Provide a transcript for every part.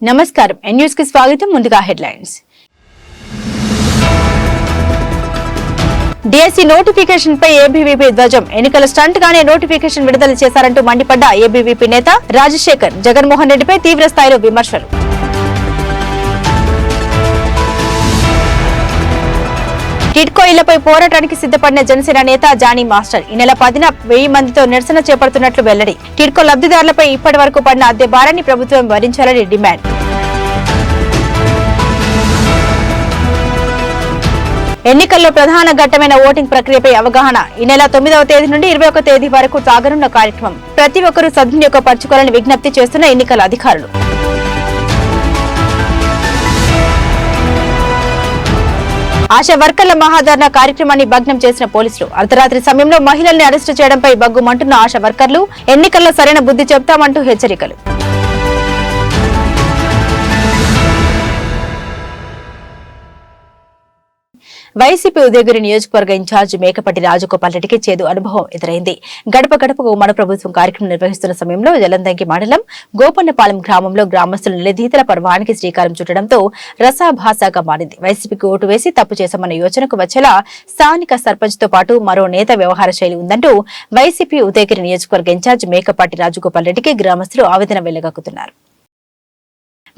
నమస్కారం న్యూస్ కి స్వాగతం. ముందుగా హెడ్లైన్స్. డిఎస్సి నోటిఫికేషన్ పై ఏబీవీపీ ధ్వజం. ఎన్నికల స్టంట్ గానే నోటిఫికేషన్ విడుదల చేశారంటూ మండిపడ్డ ఏబీవీపీ నేత రాజశేఖర్. జగన్మోహన్ రెడ్డిపై తీవ్ర స్థాయిలో విమర్శలు. టిడ్కో ఇళ్లపై పోరాటానికి సిద్ధపడిన జనసేన నేత జానీ మాస్టర్ ఈ నెల 10న 1000 మందితో నిరసన చేపడుతున్నట్లు వెల్లడి. టిడ్కో లబ్ధిదారులపై ఇప్పటి వరకు పడిన అద్దె భారాన్ని ప్రభుత్వం భరించాలని డిమాండ్. ఎన్నికల్లో ప్రధాన ఘట్టమైన ఓటింగ్ ప్రక్రియపై అవగాహన. ఈ నెల 9వ తేదీ నుండి 21వ తేదీ వరకు సాగనున్న కార్యక్రమం. ప్రతి ఒక్కరూ సద్వినియోగపరచుకోవాలని విజ్ఞప్తి చేస్తున్న ఎన్నికల అధికారులు. ఆశా వర్కర్ల మహాధర్నా కార్యక్రమాన్ని భగ్నం చేసిన పోలీసులు. అర్ధరాత్రి సమయంలో మహిళల్ని అరెస్టు చేయడంపై బగ్గుమంటున్న ఆశా వర్కర్లు. ఎన్నికల్లో సరైన బుద్ధి చెప్తామంటూ హెచ్చరికలు. వైసీపీ ఉదయగిరి నియోజకవర్గ ఇన్ఛార్జ్ మేకపాటి రాజగోపాల్ రెడ్డికి చేదు అనుభవం ఎదురైంది. గడప గడపకు మన ప్రభుత్వం కార్యక్రమం నిర్వహిస్తున్న సమయంలో జలందంకి మండలం గోపన్నపాలెం గ్రామంలో గ్రామస్తులు నిలదీతల పర్వానికి శ్రీకారం చుట్టడంతో రసాభాసాగా మారింది. వైసీపీకి ఓటు వేసి తప్పు చేశామన్న యోచనకు వచ్చేలా స్థానిక సర్పంచ్ తో పాటు మరో నేత వ్యవహార శైలి ఉందంటూ వైసీపీ ఉదయగిరి నియోజకవర్గ ఇన్ఛార్జ్ మేకపాటి రాజగోపాల్ రెడ్డికి గ్రామస్తులు ఆవేదన వెళ్లగక్కుతున్నారు.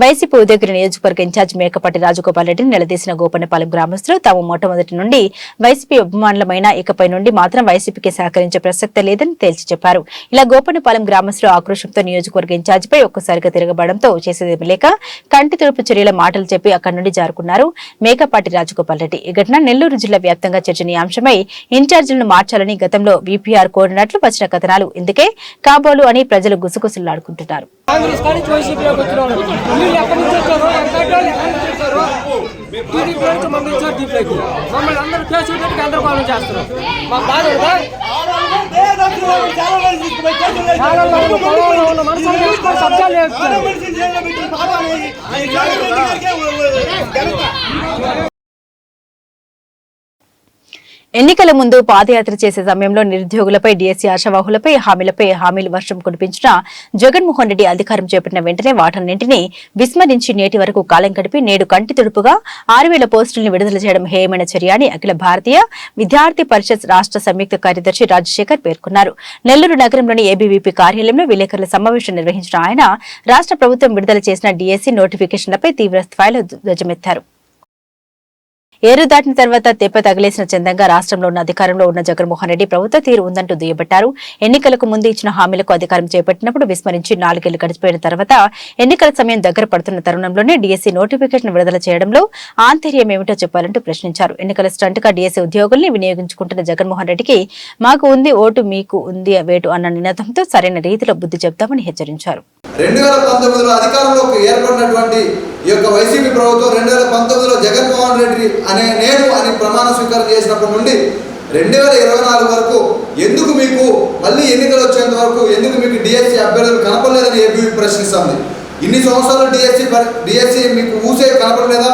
వైసీపీ ఉదయగిరి నియోజకవర్గ ఇన్ఛార్జ్ మేకపాటి రాజగోపాల్ రెడ్డిని నిలదీసిన గోపన్నపాలెం గ్రామస్తులు తాము మొట్టమొదటి నుండి వైసీపీ అభిమానులమైన ఇకపై నుండి మాత్రం వైసీపీకి సహకరించే ప్రసక్తే లేదని తేల్చి చెప్పారు. ఇలా గోపన్నపాలెం గ్రామస్తులు ఆక్రోశంతో నియోజకవర్గ ఇన్ఛార్జిపై ఒక్కసారిగా తిరగబడంతో చేసేదేమీ లేక కంటి తుడుపు చర్యల మాటలు చెప్పి అక్కడి నుండి జారుకున్నారు మేకపాటి రాజగోపాల్ రెడ్డి. ఈ ఘటన నెల్లూరు జిల్లా వ్యాప్తంగా చర్చనీయాంశమై ఇన్ఛార్జీలను మార్చాలని గతంలో వీపీఆర్ కోరినట్లు వచ్చిన కథనాలు ఇందుకే కాబోలు అని ప్రజలు గుసగుసలాడుకుంటున్నారు. ఎన్నికల ముందు పాదయాత్ర చేసే సమయంలో నిరుద్యోగులపై డిఎస్సీ ఆశావాహులపై హామీలు వర్షం కురిపించిన జగన్మోహన్ రెడ్డి అధికారం చేపట్టిన వెంటనే వాటన్నింటినీ విస్మరించి నేటి వరకు కాలం గడిపి నేడు కంటి తుడుపుగా 6000 పోస్టులను విడుదల చేయడం హేయమైన చర్య అని అఖిల భారతీయ విద్యార్థి పరిషత్ రాష్ట్ర సంయుక్త కార్యదర్శి రాజశేఖర్ పేర్కొన్నారు. నెల్లూరు నగరంలోని ఏబీవీపీ కార్యాలయంలో విలేకరుల సమావేశం నిర్వహించిన ఆయన రాష్ట్ర ప్రభుత్వం విడుదల చేసిన డిఎస్సీ నోటిఫికేషన్లపై తీవ్ర స్థాయిలో ధ్వజమెత్తారు. ఏరు దాటిన తర్వాత తెప్ప తగిలేసిన చందంగా రాష్ట్రంలో ఉన్న అధికారంలో ఉన్న జగన్మోహన్ రెడ్డి ప్రభుత్వ తీరు ఉందంటూ దుయ్యబట్టారు. ఎన్నికలకు ముందు ఇచ్చిన హామీలకు అధికారం చేపట్టినప్పుడు విస్మరించి 4 ఏళ్లు గడిచిపోయిన తర్వాత ఎన్నికల సమయం దగ్గర పడుతున్న తరుణంలోనే డిఎస్సీ నోటిఫికేషన్ విడుదల చేయడంలో ఆంతర్యం ఏమిటో చెప్పాలంటూ ప్రశ్నించారు. ఎన్నికల స్టంట్ గా డిఎస్సీ ఉద్యోగుల్ని వినియోగించుకుంటున్న జగన్మోహన్ రెడ్డికి మాకు ఉంది ఓటు మీకు ఉంది వేటు అన్న నినాదంతో సరైన రీతిలో బుద్ధి చెప్తామని హెచ్చరించారు. 2019లో అధికారంలోకి ఏర్పడినటువంటి ఈ యొక్క వైసీపీ ప్రభుత్వం 2019లో జగన్మోహన్ రెడ్డి అనే నేను అని ప్రమాణ స్వీకారం చేసినప్పటి నుండి 2024 వరకు ఎందుకు మీకు మళ్ళీ ఎన్నికలు వచ్చేంత వరకు ఎందుకు మీకు డిఎస్సీ అభ్యర్థులు కనపడలేదని ఏబీవీ ప్రశ్నిస్తుంది. ఇన్ని సంవత్సరాలు డిఎస్సీ మీకు ఊసే కనపడలేదా?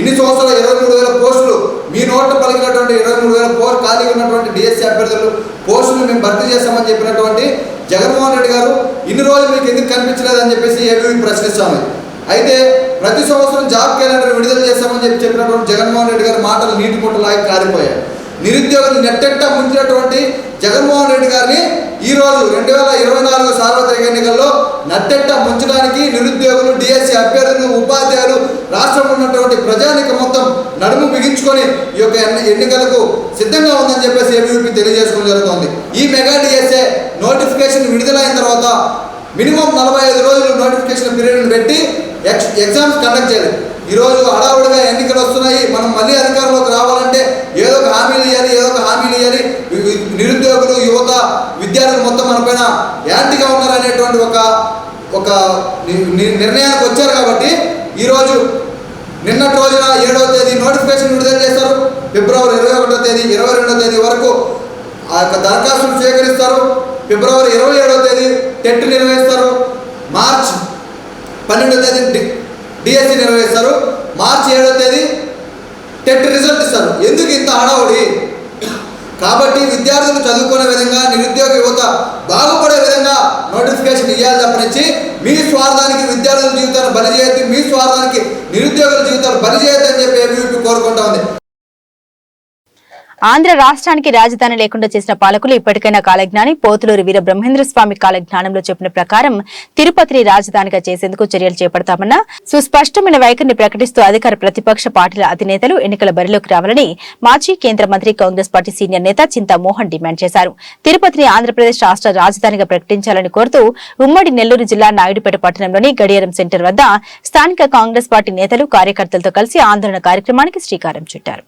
ఇన్ని సంవత్సరాలు 23,000 పోస్టులు మీ నోట పలికినటువంటి 23,000 ఖాళీగా ఉన్నటువంటి డిఎస్సీ అభ్యర్థులు పోస్టులు మేము భర్తీ చేస్తామని చెప్పినటువంటి జగన్మోహన్ రెడ్డి గారు ఇన్ని రోజులు మీకు ఎందుకు కనిపించలేదని చెప్పేసి ఏబీవీ ప్రశ్నిస్తాము. అయితే ప్రతి సంవత్సరం జాబ్ క్యాలెండర్ విడుదల చేస్తామని చెప్పినటువంటి జగన్మోహన్ రెడ్డి గారి మాటలు నీటి పొట్టలాగా కారిపోయాయి. నిరుద్యోగులు నెట్టెట్టా ముంచినటువంటి జగన్మోహన్ రెడ్డి గారిని ఈరోజు 2024 సార్వత్రిక ఎన్నికల్లో నట్టెట్టా ముంచడానికి నిరుద్యోగులు డిఎస్సీ అభ్యర్థులు ఉపాధ్యాయులు రాష్ట్రంలో ఉన్నటువంటి ప్రజానికం మొత్తం నడుము బిగించుకొని ఈ యొక్క ఎన్నికలకు సిద్ధంగా ఉందని చెప్పేసి ఏబీవీపీ తెలియజేసుకోవడం జరుగుతుంది. ఈ మెగా డిఎస్ఏ నోటిఫికేషన్ విడుదలైన తర్వాత మినిమం 45 రోజులు నోటిఫికేషన్ పీరియడ్ని పెట్టి ఎగ్జామ్స్ కండక్ట్ చేయాలి. ఈరోజు హడావుడిగా ఎన్నికలు వస్తున్నాయి, మనం మళ్ళీ అధికారంలోకి రావాలంటే ఏదో ఒక హామీలు ఇవ్వాలి. నిరుద్యోగులు యువత విద్యార్థులు మొత్తం మన పైన యాంటీగా ఉన్నారనేటువంటి ఒక నిర్ణయానికి వచ్చారు. కాబట్టి ఈరోజు నిన్నటి రోజున 7వ తేదీ నోటిఫికేషన్ విడుదల చేస్తారు. ఫిబ్రవరి 21వ తేదీ 22వ తేదీ వరకు ఆ యొక్క దరఖాస్తులు స్వీకరిస్తారు. ఫిబ్రవరి 27వ తేదీ టెట్ నిర్వహిస్తారు. మార్చ్ 12వ తేదీ డిఎస్సీ నిర్వహిస్తారు. మార్చి 7వ తేదీ టెట్ రిజల్ట్ ఇస్తారు. ఎందుకు ఇంత హడావుడి? కాబట్టి విద్యార్థులు చదువుకునే విధంగా, నిరుద్యోగ యువత బాగుపడే విధంగా నోటిఫికేషన్ ఇవ్వాలి తప్పనిచ్చి మీ స్వార్థానికి విద్యార్థుల జీవితాలు బలి చేయొద్దు, మీ స్వార్థానికి నిరుద్యోగుల జీవితాలు బలి చేయొద్దు అని చెప్పి ఏబీవీపీ కోరుకుంటా ఉంది. ఆంధ్ర రాష్ట్రానికి రాజధాని లేకుండా చేసిన పాలకులు ఇప్పటికైనా కాలజ్ఞాని పోతులూరి వీర బ్రహ్మేంద్ర స్వామి కాలజ్ఞానంలో చెప్పిన ప్రకారం తిరుపతిని రాజధానిగా చేసేందుకు చర్యలు చేపడతామన్న సుస్పష్టమైన వైఖరిని ప్రకటిస్తూ అధికార ప్రతిపక్ష పార్టీల అధినేతలు ఎన్నికల బరిలోకి రావాలని మాజీ కేంద్ర మంత్రి కాంగ్రెస్ పార్టీ సీనియర్ నేత చింతామోహన్ డిమాండ్ చేశారు. తిరుపతిని ఆంధ్రప్రదేశ్ రాష్ట్ర రాజధానిగా ప్రకటించాలని కోరుతూ ఉమ్మడి నెల్లూరు జిల్లా నాయుడుపేట పట్టణంలోని గడియారం సెంటర్ వద్ద స్థానిక కాంగ్రెస్ పార్టీ నేతలు కార్యకర్తలతో కలిసి ఆందోళన కార్యక్రమానికి శ్రీకారం చుట్టారు.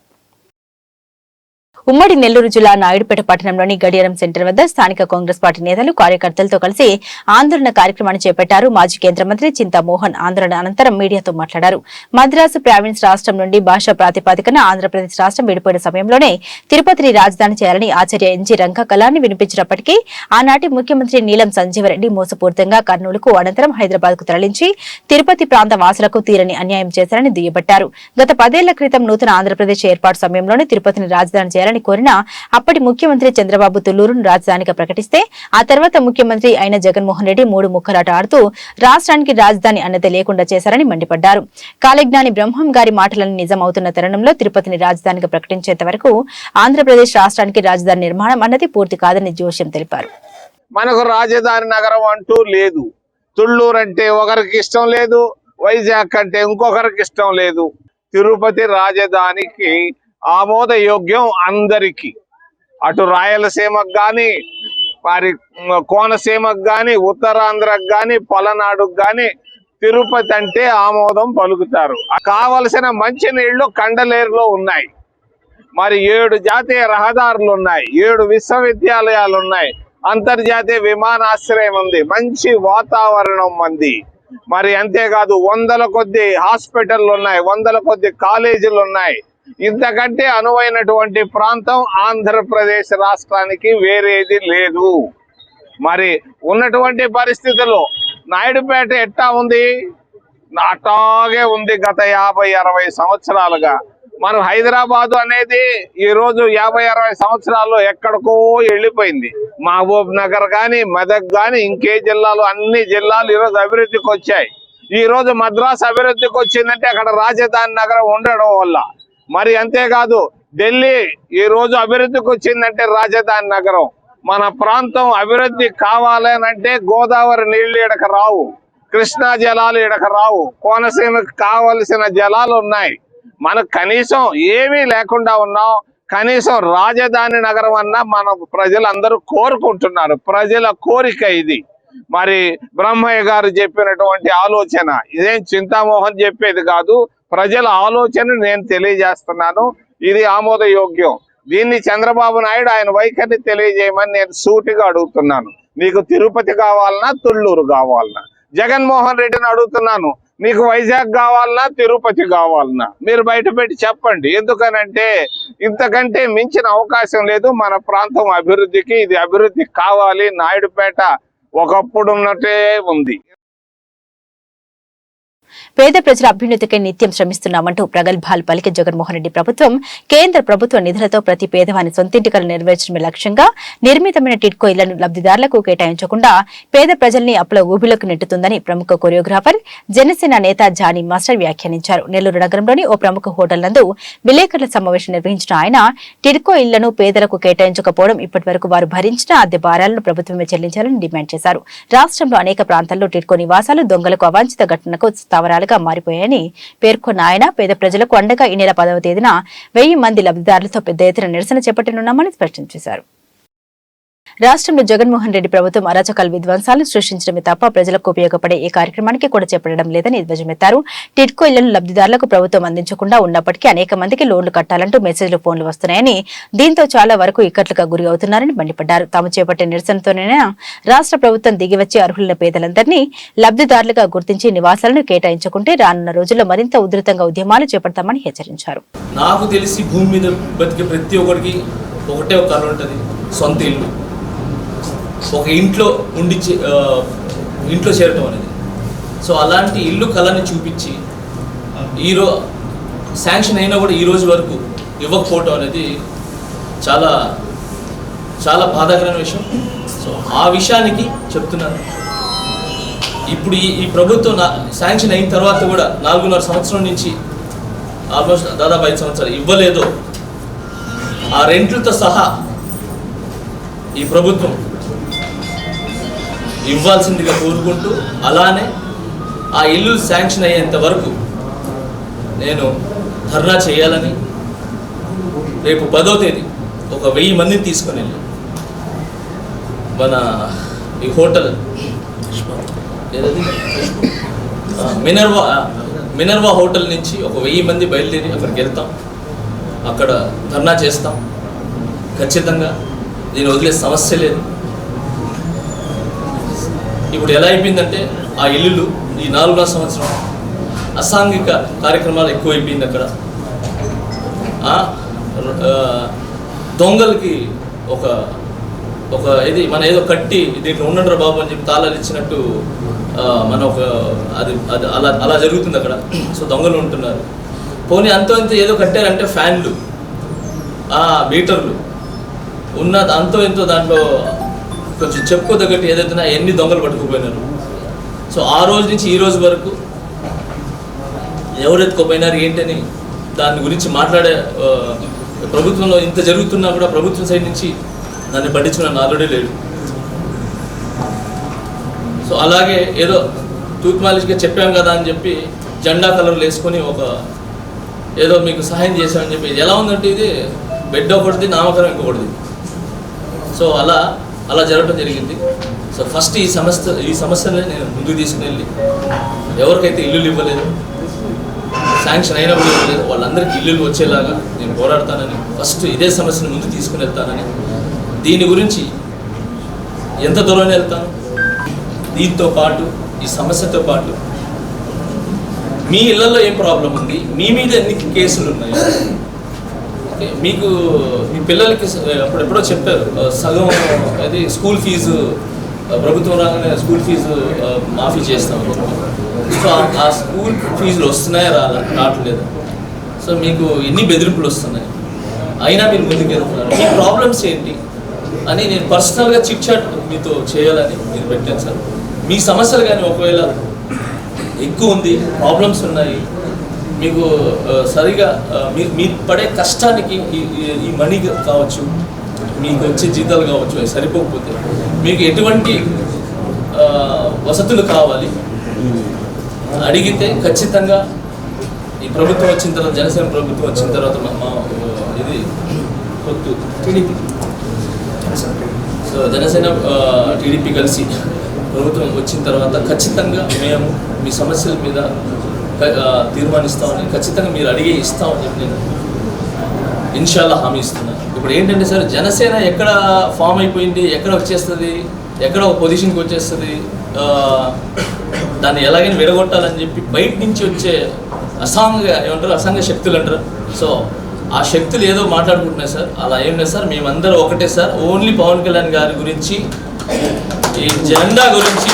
ఉమ్మడి నెల్లూరు జిల్లా నాయుడుపేట పట్టణంలోని గడియారం సెంటర్ వద్ద స్థానిక కాంగ్రెస్ పార్టీ నేతలు కార్యకర్తలతో కలిసి ఆందోళన కార్యక్రమాన్ని చేపట్టారు. మాజీ కేంద్ర మంత్రి చింతామోహన్ ఆందోళన అనంతరం మీడియాతో మాట్లాడారు. మద్రాసు ప్రావిన్స్ రాష్ట్రం నుండి భాషా ప్రాతిపదికన ఆంధ్రప్రదేశ్ రాష్ట్రం విడిపోయిన సమయంలోనే తిరుపతిని రాజధాని చేయాలని ఆచార్య ఎన్జీ రంగ కళాన్ని వినిపించినప్పటికీ ఆనాటి ముఖ్యమంత్రి నీలం సంజీవరెడ్డి మోసపూరితంగా కర్నూలుకు అనంతరం హైదరాబాద్ కు తరలించి తిరుపతి ప్రాంత వాసులకు తీరని అన్యాయం చేశారని దుయ్యబట్టారు. గత 10 ఏళ్ల క్రితం నూతన ఆంధ్రప్రదేశ్ ఏర్పాటు సమయంలోనే తిరుపతిని రాజధాని చేయాలని కోరిన అప్పటి ముఖ్యమంత్రి చంద్రబాబు తుళ్లూరును రాజధానిగా ప్రకటిస్తే ఆ తర్వాత ముఖ్యమంత్రి అయిన జగన్మోహన్ రెడ్డి 3 ముక్కలాట ఆడుతూ రాష్ట్రానికి రాజధాని అన్నదే లేకుండా చేశారని మండిపడ్డారు. కాలజ్ఞాని బ్రహ్మం గారి మాటలను నిజం అవుతున్న తరుణంలో తిరుపతిని రాజధానిగా ప్రకటించేంత వరకు ఆంధ్రప్రదేశ్ రాష్ట్రానికి రాజధాని నిర్మాణం అన్నది పూర్తి కాదని జోష్యం తెలిపారు. మనకు రాజధాని నగరం అంటూ లేదు. తుళ్లూరు అంటే ఒకరికి ఇష్టం లేదు, వైజాగ్ అంటే ఇంకొకరికి ఇష్టం లేదు. తిరుపతి రాజధానికి ఆమోదయోగ్యం అందరికీ. అటు రాయలసీమకు గాని, వారి కోనసీమకు గాని, ఉత్తరాంధ్రకు గాని, పలనాడుకు గాని తిరుపతి అంటే ఆమోదం పలుకుతారు. కావలసిన మంచినీళ్లు కండలేరులో ఉన్నాయి. మరి 7 జాతీయ రహదారులు ఉన్నాయి, 7 విశ్వవిద్యాలయాలు ఉన్నాయి, అంతర్జాతీయ విమానాశ్రయం ఉంది, మంచి వాతావరణం ఉంది. మరి అంతేకాదు 100ల కొద్ది హాస్పిటల్ ఉన్నాయి, 100ల కొద్ది కాలేజీలు ఉన్నాయి. ఇంతకంటే అనువైనటువంటి ప్రాంతం ఆంధ్రప్రదేశ్ రాష్ట్రానికి వేరేది లేదు. మరి ఉన్నటువంటి పరిస్థితుల్లో నాయుడుపేట ఎట్టా ఉంది? అట్లాగే ఉంది గత 50-60 సంవత్సరాలుగా. మనం హైదరాబాద్ అనేది ఈ రోజు 50-60 సంవత్సరాల్లో ఎక్కడికో వెళ్ళిపోయింది. మహబూబ్ నగర్ గాని, మెదక్ గాని, ఇంకే జిల్లాలు, అన్ని జిల్లాలు ఈరోజు అభివృద్ధికి వచ్చాయి. ఈ రోజు మద్రాసు అభివృద్ధికి వచ్చిందంటే అక్కడ రాజధాని నగరం ఉండడం వల్ల. మరి అంతేకాదు ఢిల్లీ ఈ రోజు అభివృద్ధికి వచ్చిందంటే రాజధాని నగరం. మన ప్రాంతం అభివృద్ధి కావాలనంటే గోదావరి నీళ్లు ఈడక రావు, కృష్ణా జలాలు ఈడక రావు, కోనసీమకు కావలసిన జలాలు ఉన్నాయి. మనకు కనీసం ఏమీ లేకుండా ఉన్నాం. కనీసం రాజధాని నగరం అన్నా మన ప్రజలందరూ కోరుకుంటున్నారు. ప్రజల కోరిక ఇది. మరి బ్రహ్మయ్య గారు చెప్పినటువంటి ఆలోచన ఇదేం చింతామోహన్ చెప్పేది కాదు, ప్రజల ఆలోచన నేను తెలియజేస్తున్నాను. ఇది ఆమోదయోగ్యం. దీన్ని చంద్రబాబు నాయుడు ఆయన వైఖరిని తెలియజేయమని నేను సూటిగా అడుగుతున్నాను. నీకు తిరుపతి కావాలన్నా, తుళ్లూరు కావాలన్నా? జగన్మోహన్ రెడ్డిని అడుగుతున్నాను, నీకు వైజాగ్ కావాలన్నా, తిరుపతి కావాలన్నా? మీరు బయట పెట్టి చెప్పండి. ఎందుకనంటే ఇంతకంటే మించిన అవకాశం లేదు మన ప్రాంతం అభివృద్ధికి. ఇది అభివృద్ధి కావాలి. నాయుడుపేట ఒకప్పుడు ఉన్నట్టే ఉంది. పేద ప్రజల అభ్యున్నతికై నిత్యం శ్రమిస్తున్నామంటూ ప్రగల్భాలు పలికే జగన్మోహన్ రెడ్డి ప్రభుత్వం కేంద్ర ప్రభుత్వ నిధులతో ప్రతి పేదవాని సొంతింటికలు నెరవేర్చడమే లక్ష్యంగా నిర్మితమైన టిడ్కో ఇళ్లను లబ్ధిదారులకు కేటాయించకుండా పేద ప్రజల్ని అప్పుల ఊబిలోకి నెట్టుతుందని ప్రముఖ కొరియోగ్రాఫర్ జనసేన నేత జానీ మాస్టర్ వ్యాఖ్యానించారు. నెల్లూరు నగరంలోని ఓ ప్రముఖ హోటల్ నందు విలేకరుల సమావేశం నిర్వహించిన ఆయన టిడ్కో ఇళ్లను పేదలకు కేటాయించకపోవడం, ఇప్పటి వరకు వారు భరించిన అద్దె భారాలను ప్రభుత్వమే చెల్లించాలని డిమాండ్ చేశారు. రాష్ట్రంలో అనేక ప్రాంతాల్లో టిడ్కో నివాసాలు దొంగలకు అవాంఛిత ఘటనకు స్థావరాలుగా మారిపోయాయని పేర్కొన్న ఆయన పేద ప్రజలకు అండగా ఈ నెల 10వ తేదీన 1000 మంది లబ్ధిదారులతో పెద్ద ఎత్తున నిరసన చేపట్టనున్నామని స్పష్టం చేశారు. రాష్ట్రంలో జగన్మోహన్ రెడ్డి ప్రభుత్వం అరాచకాల విధ్వంసాలను సృష్టించడమే తప్ప ప్రజలకు ఉపయోగపడే ఏ కార్యక్రమానికి కూడా చేపట్టడం లేదని ధ్వజమెత్తారు. టిడ్కో ఇళ్లను లబ్ధిదారులకు ప్రభుత్వం అందించకుండా ఉన్నప్పటికీ అనేక మందికి లోన్లు కట్టాలంటూ మెసేజ్లు, ఫోన్లు వస్తున్నాయని, దీంతో చాలా వరకు ఇక్కట్లుగా గురి అవుతున్నారని మండిపడ్డారు. తాము చేపట్టే నిరసనతోనే రాష్ట్ర ప్రభుత్వం దిగివచ్చి అర్హులైన పేదలందరినీ లబ్ధిదారులుగా గుర్తించి నివాసాలను కేటాయించుకుంటే రానున్న రోజుల్లో మరింత ఉధృతంగా ఉద్యమాలు చేపడతామని హెచ్చరించారు. నాకు తెలిసి భూమి మీద బతికే ప్రతి ఒక్కరికి ఒకటే ఒక కళ ఉంటుంది, సొంత ఇల్లు. ఒక ఇంట్లో చేరటం అనేది. సో అలాంటి ఇల్లు కళని చూపించి శాంక్షన్ అయినా కూడా ఈ రోజు వరకు ఇవ్వకపోవటం అనేది చాలా చాలా బాధాకరమైన విషయం. సో ఆ విషయానికి చెప్తున్నాను. ఇప్పుడు ఈ ప్రభుత్వం శాంక్షన్ అయిన తర్వాత కూడా 4.5 సంవత్సరం నుంచి ఆల్మోస్ట్ దాదాపు 5 సంవత్సరాలు ఇవ్వలేదో ఆ రెంట్లతో సహా ఈ ప్రభుత్వం ఇవ్వాల్సిందిగా కోరుకుంటూ, అలానే ఆ ఇల్లు శాంక్షన్ అయ్యేంత వరకు నేను ధర్నా చేయాలని రేపు 10వ తేదీ ఒక 1000 మందిని తీసుకొని వెళ్ళి మన ఈ హోటల్ ఏదది మినర్వా హోటల్ నుంచి ఒక 1000 మంది బయలుదేరి అక్కడికి వెళ్తాం. అక్కడ ధర్నా చేస్తాం. ఖచ్చితంగా దీన్ని వదిలే సమస్య లేదు. ఇప్పుడు ఎలా అయిపోయిందంటే ఆ ఇల్లులు ఈ 4.5 సంవత్సరం అసాంఘిక కార్యక్రమాలు ఎక్కువైపోయింది. అక్కడ దొంగలకి ఒక ఇది మన ఏదో కట్టి దీంట్లో ఉండండి బాబు అని చెప్పి తాళాలు ఇచ్చినట్టు మన ఒక అది అలా జరుగుతుంది అక్కడ. సో దొంగలు ఉంటున్నారు. పోనీ అంతో ఇంత ఏదో కట్టారంటే ఫ్యాన్లు, మీటర్లు ఉన్న అంతో ఎంతో దాంట్లో కొంచెం చెప్పుకోదగ్గట్టు ఏదైతే ఎన్ని దొంగలు పట్టుకుపోయినారు. సో ఆ రోజు నుంచి ఈ రోజు వరకు ఎవరు ఎత్తుకోపోయినారు ఏంటని దాని గురించి మాట్లాడే ప్రభుత్వంలో ఇంత జరుగుతున్నా కూడా ప్రభుత్వం సైడ్ నుంచి దాన్ని పట్టించుకున్న ఆల్రెడీ లేడు. సో అలాగే ఏదో టూత్ మాలిష్గా చెప్పాం కదా అని చెప్పి జెండా కలర్లు వేసుకొని ఏదో మీకు సహాయం చేశామని చెప్పి ఎలా ఉందంటే ఇది బెడ్ ఒకటిది, నామకరం ఇంకొకటిది. సో అలా జరగడం జరిగింది. సో ఫస్ట్ ఈ సమస్యని నేను ముందుకు తీసుకుని వెళ్ళి ఎవరికైతే ఇల్లులు ఇవ్వలేదు, శాంక్షన్ అయినప్పుడు ఇవ్వలేదు, వాళ్ళందరికీ ఇల్లులు వచ్చేలాగా నేను పోరాడతానని, ఫస్ట్ ఇదే సమస్యను ముందుకు తీసుకుని వెళ్తానని, దీని గురించి ఎంత దూరం వెళ్తాను, దీంతో పాటు ఈ సమస్యతో పాటు మీ ఇళ్లలో ఏం ప్రాబ్లం ఉంది, మీ మీద ఎన్ని కేసులు ఉన్నాయి, మీకు మీ పిల్లలకి అప్పుడెప్పుడో చెప్పారు సగం అది స్కూల్ ఫీజు ప్రభుత్వం రాగానే స్కూల్ ఫీజు మాఫీ చేస్తాం. సో ఆ స్కూల్ ఫీజులు వస్తున్నాయా రావట్లేదు. సో మీకు ఎన్ని బెదిరింపులు వస్తున్నాయి, అయినా మీరు ముందుకు వెళ్తున్నారు, మీ ప్రాబ్లమ్స్ ఏంటి అని నేను పర్సనల్గా చిట్ చాట్ మీతో చేయాలని నేను పెట్టాను సార్. మీ సమస్యలు కానీ ఒకవేళ ఎక్కువ ఉంది, ప్రాబ్లమ్స్ ఉన్నాయి, మీకు సరిగా మీరు పడే కష్టానికి ఈ మనీ కావచ్చు, మీకు వచ్చే జీతాలు కావచ్చు, అవి సరిపోకపోతే మీకు ఎటువంటి వసతులు కావాలి అడిగితే ఖచ్చితంగా ఈ ప్రభుత్వం వచ్చిన తర్వాత, జనసేన ప్రభుత్వం వచ్చిన తర్వాత ఇది కొత్త టీడీపీ, సో జనసేన టీడీపీ కలిసి ప్రభుత్వం వచ్చిన తర్వాత ఖచ్చితంగా మేము మీ సమస్యల మీద తీర్మానిస్తామని, ఖచ్చితంగా మీరు అడిగే ఇస్తామని చెప్పి నేను ఇన్షాల్లా హామీ ఇస్తున్నాను. ఇప్పుడు ఏంటంటే సార్, జనసేన ఎక్కడ ఫామ్ అయిపోయింది, ఎక్కడ వచ్చేస్తుంది, ఎక్కడ ఒక పొజిషన్కి వచ్చేస్తుంది, దాన్ని ఎలాగైనా విడగొట్టాలని చెప్పి బయట నుంచి వచ్చే అసాంఘ శక్తులు అంటారు. సో ఆ శక్తులు ఏదో మాట్లాడుకుంటున్నాయి సార్. అలా ఏం లేదు సార్, మేమందరం ఒకటే సార్. ఓన్లీ పవన్ కళ్యాణ్ గారి గురించి, ఈ జెండా గురించి,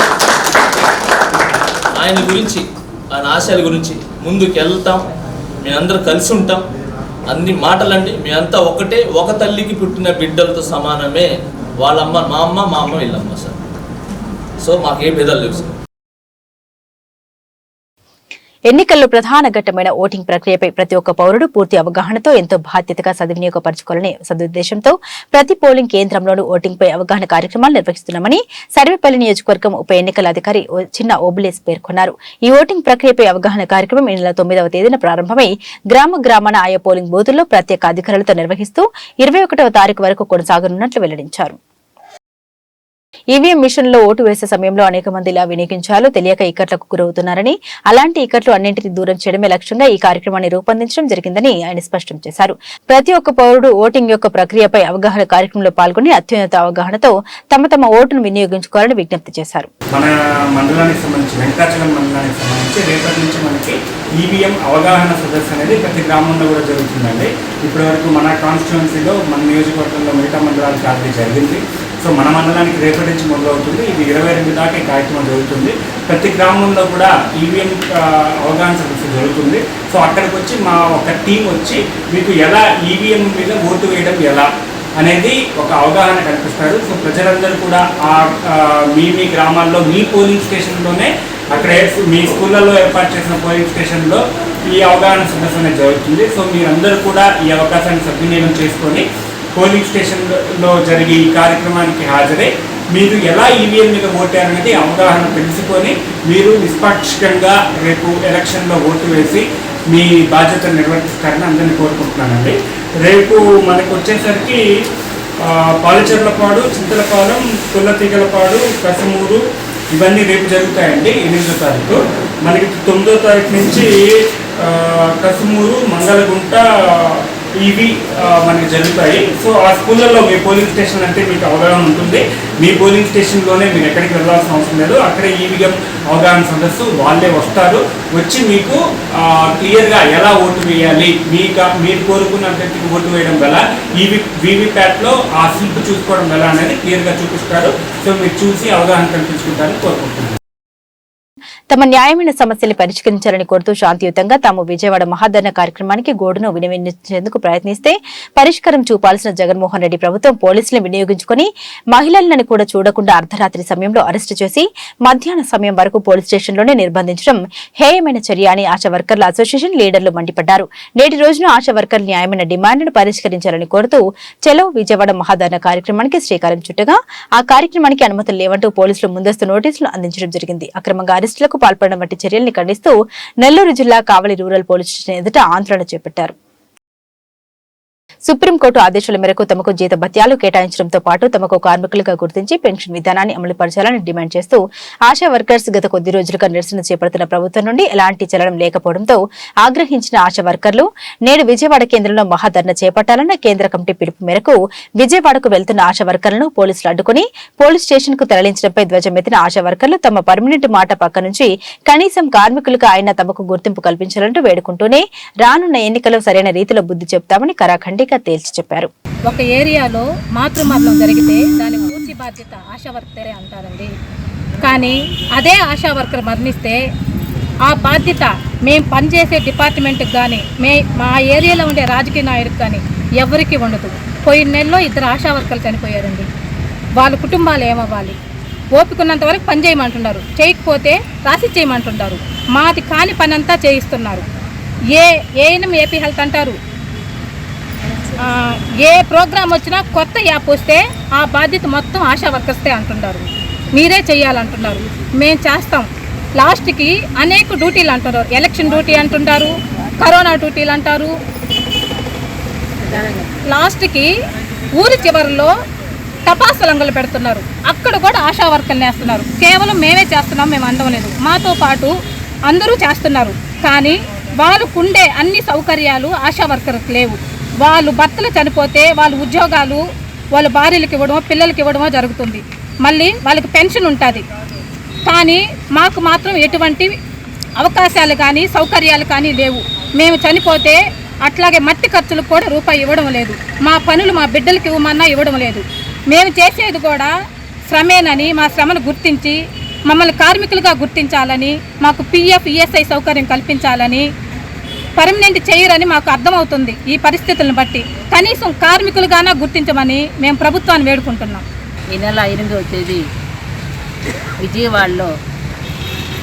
ఆయన గురించి, ఆయన ఆశయాల గురించి ముందుకు వెళ్తాం. మేమందరం కలిసి ఉంటాం. అన్ని మాటలండి, మేమంతా ఒకటే, ఒక తల్లికి పుట్టిన బిడ్డలతో సమానమే. వాళ్ళమ్మ మా అమ్మ వీళ్ళమ్మ సార్. సో మాకేం భేదాలు లేవు సార్. ఎన్నికల్లో ప్రధాన ఘట్టమైన ఓటింగ్ ప్రక్రియపై ప్రతి ఒక్క పౌరుడు పూర్తి అవగాహనతో ఎంతో బాధ్యతగా సద్వినియోగపరచుకోవాలనే సదుద్దేశంతో ప్రతి పోలింగ్ కేంద్రంలోనూ ఓటింగ్ పై అవగాహన కార్యక్రమాలు నిర్వహిస్తున్నామని సర్వేపల్లి నియోజకవర్గం ఉప ఎన్నికల అధికారి చిన్న ఓబులేస్ పేర్కొన్నారు. ఈ ఓటింగ్ ప్రక్రియపై అవగాహన కార్యక్రమం ఈ నెల 9వ తేదీన ప్రారంభమై గ్రామాన ఆయా పోలింగ్ బూతుల్లో ప్రత్యేక అధికారులతో నిర్వహిస్తూ 21వ తారీఖు వరకు కొనసాగనున్నట్లు వెల్లడించారు. ఈవీఎం మిషన్లో ఓటు వేసే సమయంలో అనేక మంది ఇలా వినియోగించాలో తెలియక ఇక్కట్లకు గురవుతున్నారని, అలాంటి ఇక్కట్లు అన్నింటినీ దూరం చేయడమే లక్ష్యంగా ఈ కార్యక్రమాన్ని రూపొందించడం జరిగిందని ఆయన స్పష్టం చేశారు. ప్రతి ఒక్క పౌరుడు ఓటింగ్ యొక్క ప్రక్రియపై అవగాహన కార్యక్రమంలో పాల్గొని అత్యున్నత అవగాహనతో తమ ఓటును వినియోగించుకోవాలని విజ్ఞప్తి చేశారు. మన మండలానికి సంబంధించి వెంకటాచలం మండలానికి సంబంధించి రేపటి నుంచి మనకి ఈవీఎం అవగాహన సదస్సు అనేది ప్రతి గ్రామంలో కూడా జరుగుతుందండి. ఇప్పటి వరకు మన కాన్స్టిట్యుయెన్సీలో, మన నియోజకవర్గంలో మిగతా మండలాలకు ఆల్రెడీ జరిగింది. సో మన మండలానికి రేపటి నుంచి మొదలవుతుంది. ఇది 22 దాకా ఈ కార్యక్రమం జరుగుతుంది. ప్రతి గ్రామంలో కూడా ఈవీఎం అవగాహన సదస్సు జరుగుతుంది. సో అక్కడికి వచ్చి మా ఒక టీం వచ్చి మీకు ఎలా ఈవీఎం మీద ఓటు వేయడం ఎలా, అనేది ఒక అవగాహన కల్పిస్తారు. సో ప్రజలందరూ కూడా మీ గ్రామాల్లో మీ పోలింగ్ స్టేషన్లోనే అక్కడ మీ స్కూళ్ళల్లో ఏర్పాటు చేసిన పోలింగ్ స్టేషన్లో ఈ అవగాహన సదస్సు అనేది జరుగుతుంది. సో మీరందరూ కూడా ఈ అవకాశాన్ని సద్వినియోగం చేసుకొని పోలింగ్ స్టేషన్లో జరిగే ఈ కార్యక్రమానికి హాజరై మీరు ఎలా ఈవీఎం మీద ఓటారనేది అవగాహన తెలుసుకొని మీరు నిష్పాక్షికంగా రేపు ఎలక్షన్లో ఓటు వేసి మీ బాధ్యతను నిర్వర్తిస్తారని అందరినీ కోరుకుంటున్నానండి. రేపు మనకు వచ్చేసరికి పాలచెర్లపాడు, చింతలపాలెం, పుల్లతీగలపాడు, కసమూరు ఇవన్నీ రేపు జరుగుతాయండి. 8వ తారీఖు మనకి 9వ తారీఖు నుంచి కసమూరు, మంగళగుంట ఇవి మనకి జరుగుతాయి. సో ఆ స్కూళ్ళల్లో మీ పోలింగ్ స్టేషన్ అంటే మీకు అవగాహన ఉంటుంది. మీ పోలింగ్ స్టేషన్లోనే మీరు ఎక్కడికి వెళ్ళాల్సిన అవసరం లేదు. అక్కడే ఈవీఎం అవగాహన సదస్సు వాళ్ళే వస్తారు. వచ్చి మీకు క్లియర్గా ఎలా ఓటు వేయాలి, మీరు కోరుకున్న అభ్యర్థికి ఓటు వేయడం ఎలా, వీవీప్యాట్లో ఆ స్లిప్ చూసుకోవడం ఎలా అనేది క్లియర్గా చూపిస్తారు. సో మీరు చూసి అవగాహన కల్పించుకుంటారని కోరుకుంటున్నారు. తమ న్యాయమైన సమస్యలు పరిష్కరించాలని కోరుతూ శాంతియుతంగా తాము విజయవాడ మహాధరణ కార్యక్రమానికి గోడును వినియోగించేందుకు ప్రయత్నిస్తే పరిష్కారం చూపాల్సిన జగన్మోహన్ రెడ్డి ప్రభుత్వం పోలీసులను వినియోగించుకుని మహిళలను కూడా చూడకుండా అర్ధరాత్రి సమయంలో అరెస్టు చేసి మధ్యాహ్న సమయం వరకు పోలీస్ స్టేషన్లోనే నిర్బంధించడం హేయమైన చర్య అని ఆశా వర్కర్ల అసోసియేషన్ లీడర్లు మండిపడ్డారు. నేటి రోజున ఆశా వర్కర్ల న్యాయమైన డిమాండ్ను పరిష్కరించాలని కోరుతూ చలో విజయవాడ మహాధరణ కార్యక్రమానికి శ్రీకారం చుట్టగా ఆ కార్యక్రమానికి అనుమతులు లేవంటూ పోలీసులు ముందస్తు నోటీసులు అందించడం జరిగింది. అక్రమంగా అరెస్టులకు పాల్పడడం వంటి చర్యల్ని ఖండిస్తూ నెల్లూరు జిల్లా కావలి రూరల్ పోలీస్ స్టేషన్ ఎదుట ఆందోళన చేపట్టారు. సుప్రీంకోర్టు ఆదేశాల మేరకు తమకు జీతభత్యాలు కేటాయించడంతో పాటు తమకు కార్మికులుగా గుర్తించి పెన్షన్ విధానాన్ని అమలు పరచాలని డిమాండ్ చేస్తూ ఆశా వర్కర్స్ గత కొద్ది రోజులుగా నిరసన చేపడుతున్న ప్రభుత్వం నుండి ఎలాంటి చలనం లేకపోవడంతో ఆగ్రహించిన ఆశా వర్కర్లు నేడు విజయవాడ కేంద్రంలో మహాధర్నా చేపట్టాలన్న కేంద్ర కమిటీ పిలుపు మేరకు విజయవాడకు వెళ్తున్న ఆశా వర్కర్లను పోలీసులు అడ్డుకుని పోలీస్ స్టేషన్ కు తరలించడంపై ధ్వజమెత్తిన ఆశా వర్కర్లు తమ పర్మనెంట్ మాట పక్క నుంచి కనీసం కార్మికులుగా అయినా తమకు గుర్తింపు కల్పించాలంటూ వేడుకుంటూనే రానున్న ఎన్నికల్లో సరైన రీతిలో బుద్ధి చెప్తామని కరాఖండిగా తేల్చి చెప్పారు. ఒక ఏరియాలో మాతృమరణం జరిగితే దాని పూర్తి బాధ్యత ఆశా వర్కరే అంటారండి. కానీ అదే ఆశా వర్కర్ మరణిస్తే ఆ బాధ్యత మేము పనిచేసే డిపార్ట్మెంట్కి కానీ మా ఏరియాలో ఉండే రాజకీయ నాయకులకు కానీ ఎవరికి ఉండదు. పోయిన నెలలో 2 ఆశా వర్కర్లు చనిపోయారండి. వాళ్ళ కుటుంబాలు ఏమవ్వాలి? ఓపికన్నంత వరకు పని చేయమంటున్నారు, చేయకపోతే రాసి చేయమంటున్నారు. మాది కాని పని అంతా చేయిస్తున్నారు. ఏఎన్ఎం ఏపీ హెల్త్ అంటారు. ఏ ప్రోగ్రాం వచ్చినా కొత్త యాప్ వస్తే ఆ బాధ్యత మొత్తం ఆశా వర్కర్స్తే అంటున్నారు. మీరే చెయ్యాలంటున్నారు. మేము చేస్తాం. లాస్ట్కి అనేక డ్యూటీలు అంటున్నారు. ఎలక్షన్ డ్యూటీ అంటుంటారు, కరోనా డ్యూటీలు అంటారు. లాస్ట్కి ఊరి చివరిలో టపాసులంగలు పెడుతున్నారు. అక్కడ కూడా ఆశా వర్కర్లు వేస్తున్నారు. కేవలం మేమే చేస్తున్నాం, మేము అనడం లేదు. మాతో పాటు అందరూ చేస్తున్నారు. కానీ వాళ్ళకుండే అన్ని సౌకర్యాలు ఆశా వర్కర్కి లేవు. వాళ్ళు భర్తలు చనిపోతే వాళ్ళ ఉద్యోగాలు వాళ్ళ భార్యలకు ఇవ్వడమో పిల్లలకి ఇవ్వడమో జరుగుతుంది. మళ్ళీ వాళ్ళకి పెన్షన్ ఉంటుంది. కానీ మాకు మాత్రం ఎటువంటి అవకాశాలు కానీ సౌకర్యాలు కానీ లేవు. మేము చనిపోతే అట్లాగే మట్టి ఖర్చులకు కూడా రూపాయి ఇవ్వడం లేదు. మా పనులు మా బిడ్డలకి ఇవ్వమన్నా ఇవ్వడం లేదు. మేము చేసేది కూడా శ్రమేనని మా శ్రమను గుర్తించి మమ్మల్ని కార్మికులుగా గుర్తించాలని, మాకు పిఎఫ్ ఈఎస్ఐ సౌకర్యం కల్పించాలని, పర్మనెంట్ చేయరని మాకు అర్థమవుతుంది. ఈ పరిస్థితులను బట్టి కనీసం కార్మికులుగానా గుర్తించమని మేము ప్రభుత్వాన్ని వేడుకుంటున్నాం. ఈ నెల 8వ తేదీ విజయవాడలో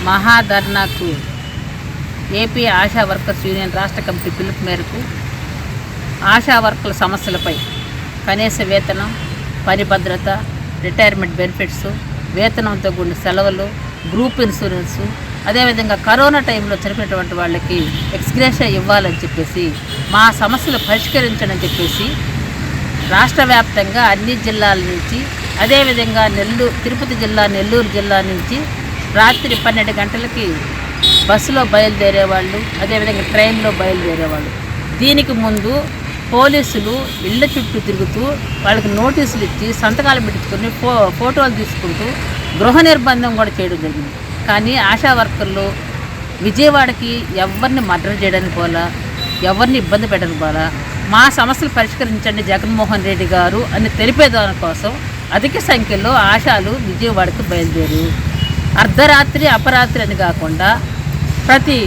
మహాధర్నాకు ఏపీ ఆశా వర్కర్స్ యూనియన్ రాష్ట్ర కమిటీ పిలుపు మేరకు ఆశా వర్కర్ల సమస్యలపై కనీస వేతనం, పని భద్రత, రిటైర్మెంట్ బెనిఫిట్స్, వేతనంతో కూడిన సెలవులు, గ్రూప్ ఇన్సూరెన్సు, అదేవిధంగా కరోనా టైంలో చనిపోయినటువంటి వాళ్ళకి ఎక్స్గ్రేషియా ఇవ్వాలని చెప్పేసి, మా సమస్యలు పరిష్కరించని చెప్పేసి రాష్ట్ర వ్యాప్తంగా అన్ని జిల్లాల నుంచి, అదేవిధంగా తిరుపతి జిల్లా, నెల్లూరు జిల్లా నుంచి రాత్రి 12 గంటలకి బస్సులో బయలుదేరేవాళ్ళు, అదేవిధంగా ట్రైన్లో బయలుదేరేవాళ్ళు. దీనికి ముందు పోలీసులు ఇళ్ల చుట్టూ తిరుగుతూ వాళ్ళకి నోటీసులు ఇచ్చి సంతకాలు పెట్టుకుని ఫోటోలు తీసుకుంటూ గృహ నిర్బంధం కూడా చేయడం జరిగింది. కానీ ఆశా వర్కర్లు విజయవాడకి ఎవరిని మర్డర్ చేయడానికి పోలా, ఎవరిని ఇబ్బంది పెట్టడానికి పోలా, మా సమస్యలు పరిష్కరించండి జగన్మోహన్ రెడ్డి గారు అని తెలిపేదాని కోసం అధిక సంఖ్యలో ఆశాలు విజయవాడకు బయలుదేరు. అర్ధరాత్రి అపరాత్రి అని కాకుండా ప్రతి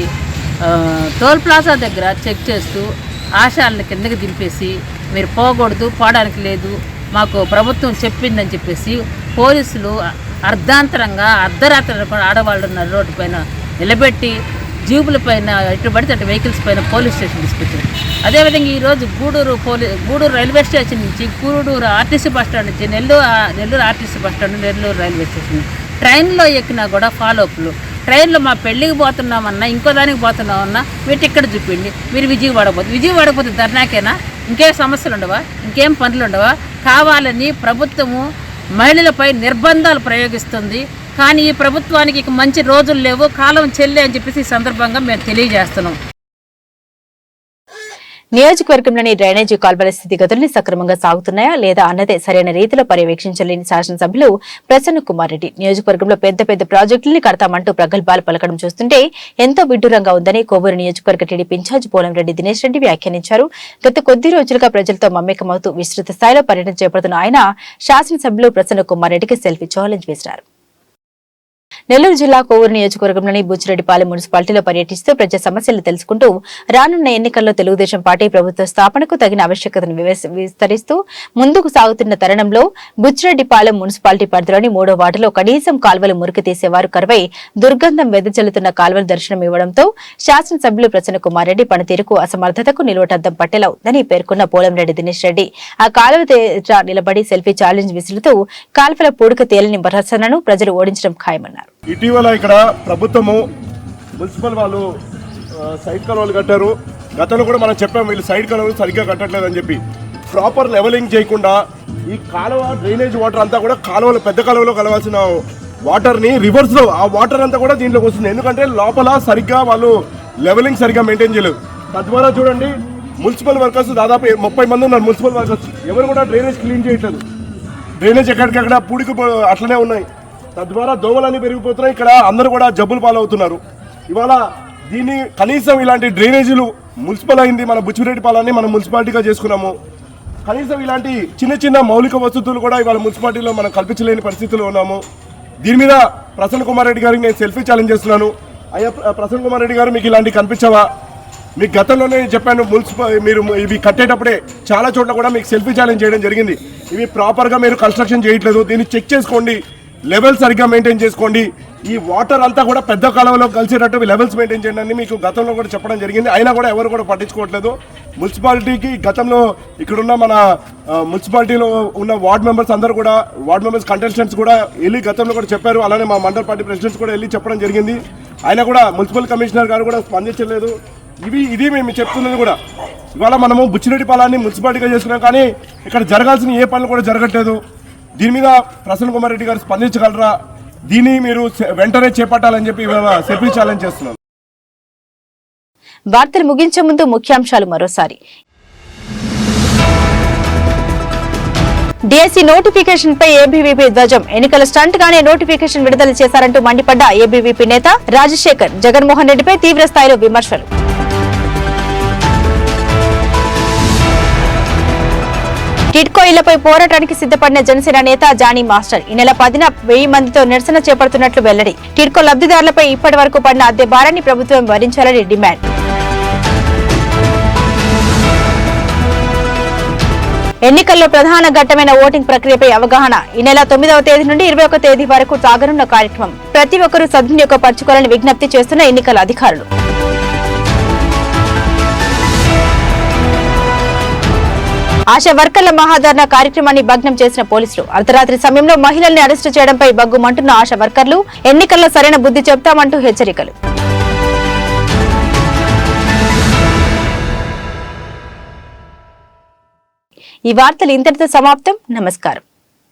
టోల్ ప్లాజా దగ్గర చెక్ చేస్తూ ఆశాలను కిందకి దింపేసి మీరు పోకూడదు, పోవడానికి లేదు, మాకు ప్రభుత్వం చెప్పిందని చెప్పేసి పోలీసులు అర్ధాంతరంగా అర్ధరాత్రి కూడా ఆడవాళ్ళు ఉన్న రోడ్డు పైన నిలబెట్టి జీబుల పైన ఎటు పడితే అటు వెహికల్స్ పైన పోలీస్ స్టేషన్ తీసుకొచ్చారు. అదేవిధంగా ఈరోజు గూడూరు రైల్వే స్టేషన్ నుంచి గూడూరు ఆర్టీసీ బస్ స్టాండ్ నుంచి Nellore RTC bus stand, Nellore railway station ట్రైన్లో ఎక్కినా కూడా ఫాలోఅప్లు. ట్రైన్లో మా పెళ్ళికి పోతున్నామన్నా ఇంకో దానికి పోతున్నామన్నా మీరు టికెట్ చూపిండి, మీరు విజయవాడ పోతే ధర్నాకేనా? ఇంకేం సమస్యలు ఉండవా? ఇంకేం పనులు ఉండవా? కావాలని ప్రభుత్వము మహిళలపై నిర్బంధాలు ప్రయోగిస్తుంది. కానీ ఈ ప్రభుత్వానికి ఇక మంచి రోజులు లేవు, కాలం చెల్లె అని చెప్పేసి ఈ సందర్భంగా మేము తెలియజేస్తున్నాం. నియోజకవర్గంలోని డ్రైనేజీ కాల్వల స్థితిగతుల్ని సక్రమంగా సాగుతున్నాయా లేదా అన్నదే సరైన రీతిలో పర్యవేక్షించలేని శాసనసభ్యులు ప్రసన్న కుమార్ రెడ్డి నియోజకవర్గంలో పెద్ద ప్రాజెక్టుల్ని కడతామంటూ ప్రగల్భాలు పలకడం చూస్తుంటే ఎంతో విడ్డూరంగా ఉందని కోవూరు నియోజకవర్గ టీడీపీ ఇన్ఛార్జ్ పోలంరెడ్డి దినేష్ రెడ్డి వ్యాఖ్యానించారు. గత కొద్ది రోజులుగా ప్రజలతో మమేకమవుతూ విస్తృత స్థాయిలో పర్యటన చేపడుతున్న ఆయన శాసనసభ్యులు ప్రసన్న కుమార్ రెడ్డికి సెల్ఫీ ఛాలెంజ్ వేశారు. నెల్లూరు జిల్లా కోవూరు నియోజకవర్గంలోని బుచ్చిరెడ్డిపాలెం మున్సిపాలిటీలో పర్యటిస్తూ ప్రజా సమస్యలు తెలుసుకుంటూ రానున్న ఎన్నికల్లో తెలుగుదేశం పార్టీ ప్రభుత్వ స్థాపనకు తగిన ఆవశ్యకతను విస్తరిస్తూ ముందుకు సాగుతున్న తరుణంలో బుచ్చిరెడ్డిపాలెం మున్సిపాలిటీ పరిధిలోని 3వ వార్డులో కనీసం కాల్వలు మురికి తీసేవారు కరువై దుర్గంధం వెదజల్లుతున్న కాల్వలు దర్శనం ఇవ్వడంతో శాసనసభ్యులు ప్రసన్న కుమార్ రెడ్డి పనితీరుకు అసమర్థతకు నిలువటద్దం పట్టేలా ఉందని పేర్కొన్న పోలంరెడ్డి దినేష్ రెడ్డి ఆ కాలువ దగ్గర నిలబడి సెల్ఫీ ఛాలెంజ్ విసురుతూ కాల్వల పూడిక తేలని ప్రదర్శనను ప్రజలు ఓడించడం ఖాయమన్నారు. ఇటీవల ఇక్కడ ప్రభుత్వము మున్సిపల్ వాళ్ళు సైడ్ కాలువలు కట్టారు. గతంలో కూడా మనం చెప్పాము వీళ్ళు సైడ్ కాలువలు సరిగ్గా కట్టట్లేదని చెప్పి. ప్రాపర్ లెవెలింగ్ చేయకుండా ఈ కాలువ డ్రైనేజ్ వాటర్ అంతా కూడా కాలువలు పెద్ద కాలువలో కలవాల్సిన వాటర్ని రివర్స్లో ఆ వాటర్ అంతా కూడా దీంట్లోకి వస్తుంది. ఎందుకంటే లోపల సరిగ్గా వాళ్ళు లెవెలింగ్ సరిగ్గా మెయింటైన్ చేయలేదు. తద్వారా చూడండి మున్సిపల్ వర్కర్స్ దాదాపు 30 మంది ఉన్నారు. మున్సిపల్ వర్కర్స్ ఎవరు కూడా డ్రైనేజ్ క్లీన్ చేయట్లేదు. డ్రైనేజ్ ఎక్కడికక్కడ పూడికి అట్లనే ఉన్నాయి. తద్వారా దోమలన్నీ పెరిగిపోతున్నాయి. ఇక్కడ అందరూ కూడా జబ్బులు పాలవుతున్నారు. ఇవాళ దీన్ని కనీసం ఇలాంటి డ్రైనేజీలు మున్సిపల్ అయింది, మన బుచ్చిరెడ్డిపాలెన్ని మనం మున్సిపాలిటీగా చేసుకున్నాము. కనీసం ఇలాంటి చిన్న మౌలిక వసతులు కూడా ఇవాళ మున్సిపాలిటీలో మనం కల్పించలేని పరిస్థితుల్లో ఉన్నాము. దీని మీద ప్రసన్న కుమార్ రెడ్డి గారికి నేను సెల్ఫీ ఛాలెంజ్ చేస్తున్నాను. అయ్యా ప్రసన్న కుమార్ రెడ్డి గారు, మీకు ఇలాంటి కనిపించవా? మీకు గతంలోనే చెప్పాను, మీరు ఇవి కట్టేటప్పుడే చాలా చోట్ల కూడా మీకు సెల్ఫీ ఛాలెంజ్ చేయడం జరిగింది. ఇవి ప్రాపర్గా మీరు కన్స్ట్రక్షన్ చేయట్లేదు, దీన్ని చెక్ చేసుకోండి, లెవెల్ సరిగ్గా మెయింటైన్ చేసుకోండి. ఈ వాటర్ అంతా కూడా పెద్ద కాలంలో కలిసేటట్టు లెవెల్స్ మెయింటైన్ చేయండి అని మీకు గతంలో కూడా చెప్పడం జరిగింది. అయినా కూడా ఎవరు కూడా పట్టించుకోవట్లేదు. మున్సిపాలిటీకి గతంలో ఇక్కడున్న మన మున్సిపాలిటీలో ఉన్న వార్డ్ మెంబర్స్ అందరూ కూడా, వార్డ్ మెంబర్స్ కంటెస్టెంట్స్ కూడా వెళ్ళి గతంలో కూడా చెప్పారు. అలానే మా మండల పార్టీ ప్రెసిడెంట్స్ కూడా వెళ్ళి చెప్పడం జరిగింది. అయినా కూడా మున్సిపల్ కమిషనర్ గారు కూడా స్పందించలేదు. ఇది మేము చెప్తున్నది కూడా. ఇవాళ మనము బుచ్చిరెడ్డిపాలెన్ని మున్సిపాలిటీగా చేసుకున్నాం, కానీ ఇక్కడ జరగాల్సిన ఏ పనులు కూడా జరగట్లేదు. దీని మీద ప్రసన్న కుమార్ రెడ్డి గారు స్పందించగలరా? దీన్ని మీరు వెంటనే చేపట్టాలని చెప్పి సెల్ఫీ ఛాలెంజ్ చేస్తున్నాను. వార్తలు ముగించే ముందు ముఖ్యాంశాలు మరోసారి. డిఎస్సి నోటిఫికేషన్ పై ఏబీవీపీ ధ్వజం. ఎన్నికల స్టంట్ గానే నోటిఫికేషన్ విడుదల చేశారంటూ మండిపడ్డ ఏబీవీపీ నేత రాజశేఖర్. జగన్మోహన్ రెడ్డిపై తీవ్ర స్థాయిలో విమర్శలు. టిడ్కో ఇళ్లపై పోరాటానికి సిద్ధపడిన జనసేన నేత జానీ మాస్టర్. ఈ నెల 10న 1000 మందితో నిరసన చేపడుతున్నట్లు వెల్లడి. టిడ్కో లబ్ధిదారులపై ఇప్పటి వరకు పడిన అద్దె భారాన్ని ప్రభుత్వం భరించాలని డిమాండ్. ఎన్నికల్లో ప్రధాన ఘట్టమైన ఓటింగ్ ప్రక్రియపై అవగాహన. ఈ నెల 9వ తేదీ నుండి 21వ తేదీ వరకు సాగనున్న కార్యక్రమం. ప్రతి ఒక్కరూ సద్వినియోగపరచుకోవాలని విజ్ఞప్తి చేస్తున్న ఎన్నికల అధికారులు. ఆశా వర్కర్ల మహాధర్నా కార్యక్రమాన్ని భగ్నం చేసిన పోలీసులు. అర్ధరాత్రి సమయంలో మహిళల్ని అరెస్టు చేయడంపై బగ్గుమంటున్న ఆశా వర్కర్లు. ఎన్నికల్లో సరైన బుద్ధి చెప్తామంటూ హెచ్చరికలు. ఈ వార్తలు ఇంతటితో సమాప్తం. నమస్కారం.